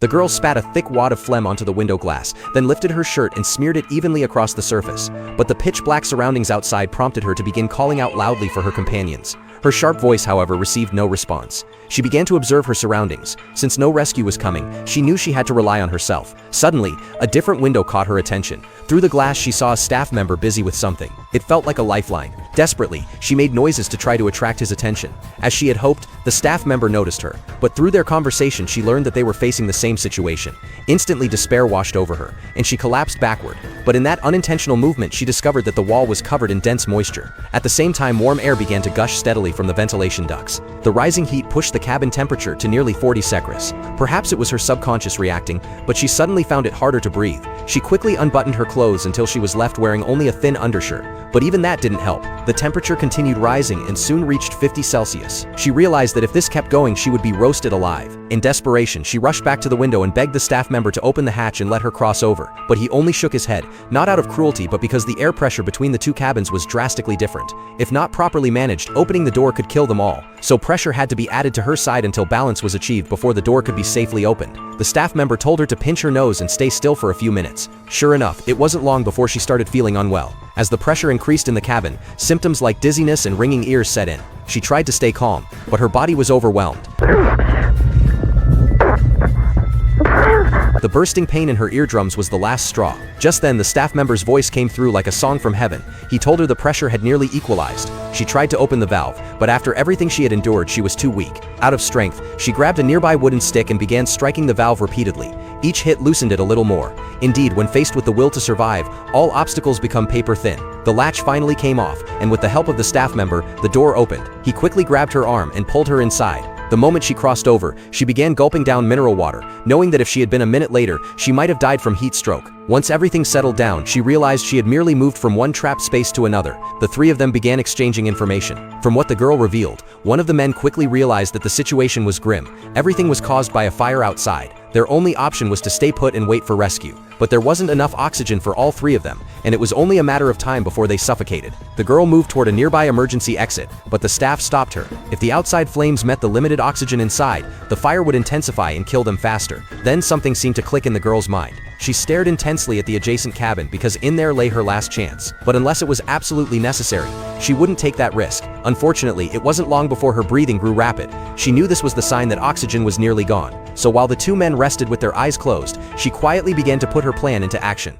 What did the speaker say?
The girl spat a thick wad of phlegm onto the window glass, then lifted her shirt and smeared it evenly across the surface. But the pitch-black surroundings outside prompted her to begin calling out loudly for her companions. Her sharp voice, however, received no response. She began to observe her surroundings. Since no rescue was coming, she knew she had to rely on herself. Suddenly, a different window caught her attention. Through the glass, she saw a staff member busy with something. It felt like a lifeline. Desperately, she made noises to try to attract his attention. As she had hoped, the staff member noticed her, but through their conversation she learned that they were facing the same situation. Instantly, despair washed over her, and she collapsed backward. But in that unintentional movement, she discovered that the wall was covered in dense moisture. At the same time, warm air began to gush steadily from the ventilation ducts. The rising heat pushed the cabin temperature to nearly 40 Celsius. Perhaps it was her subconscious reacting, but she suddenly found it harder to breathe. She quickly unbuttoned her clothes until she was left wearing only a thin undershirt. But even that didn't help. The temperature continued rising and soon reached 50 Celsius. She realized that if this kept going, she would be roasted alive. In desperation, she rushed back to the window and begged the staff member to open the hatch and let her cross over. But he only shook his head, not out of cruelty but because the air pressure between the two cabins was drastically different. If not properly managed, opening the door could kill them all. So pressure had to be added to her side until balance was achieved before the door could be safely opened. The staff member told her to pinch her nose and stay still for a few minutes. Sure enough, it wasn't long before she started feeling unwell. As the pressure increased in the cabin, symptoms like dizziness and ringing ears set in. She tried to stay calm, but her body was overwhelmed. The bursting pain in her eardrums was the last straw. Just then, the staff member's voice came through like a song from heaven. He told her the pressure had nearly equalized. She tried to open the valve, but after everything she had endured, she was too weak. Out of strength, she grabbed a nearby wooden stick and began striking the valve repeatedly. Each hit loosened it a little more. Indeed, when faced with the will to survive, all obstacles become paper thin. The latch finally came off, and with the help of the staff member, the door opened. He quickly grabbed her arm and pulled her inside. The moment she crossed over, she began gulping down mineral water, knowing that if she had been a minute later, she might have died from heat stroke. Once everything settled down, she realized she had merely moved from one trapped space to another. The three of them began exchanging information. From what the girl revealed, one of the men quickly realized that the situation was grim. Everything was caused by a fire outside. Their only option was to stay put and wait for rescue. But there wasn't enough oxygen for all three of them, and it was only a matter of time before they suffocated. The girl moved toward a nearby emergency exit, but the staff stopped her. If the outside flames met the limited oxygen inside, the fire would intensify and kill them faster. Then something seemed to click in the girl's mind. She stared intensely at the adjacent cabin because in there lay her last chance. But unless it was absolutely necessary, she wouldn't take that risk. Unfortunately, it wasn't long before her breathing grew rapid. She knew this was the sign that oxygen was nearly gone. So while the two men rested with their eyes closed, she quietly began to put her plan into action.